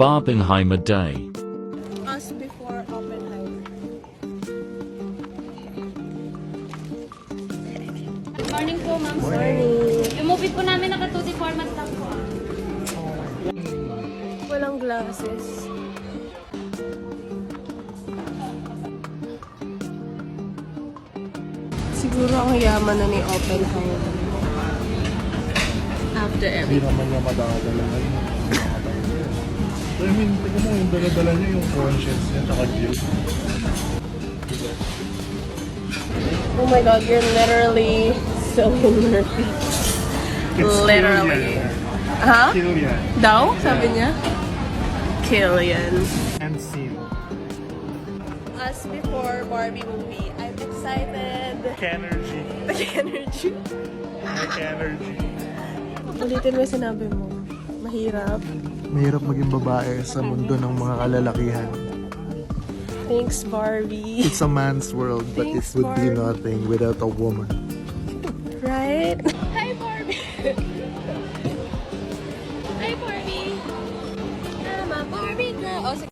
Barbenheimer Day. Us before Oppenheimer. Good morning po, ma'am. Morning. Yung movie po namin naka 2D format lang po. Walang glasses. Siguro ang yaman na ni Oppenheimer. After Hindi everything. naman niya madadalahan. I mean, tignan mo yung dala-dala niya yung conscience niya tsaka guilt. Oh my god, you're literally Cillian Murphy. Literally. Ha? Killian. Daw? Sabi niya? Killian. And scene. Us before Barbie movie. I'm excited. Energy. Energy. Energy. Ulitin mo yung sinabi mo. Mahirap. Mahirap maging babae sa mundo ng mga kalalakihan. Thanks, Barbie. It's a man's world, but Thanks, it would be Barbie. nothing without a woman. Right? Hi, Barbie! Hi, Barbie! I'm a Barbie girl. Oh,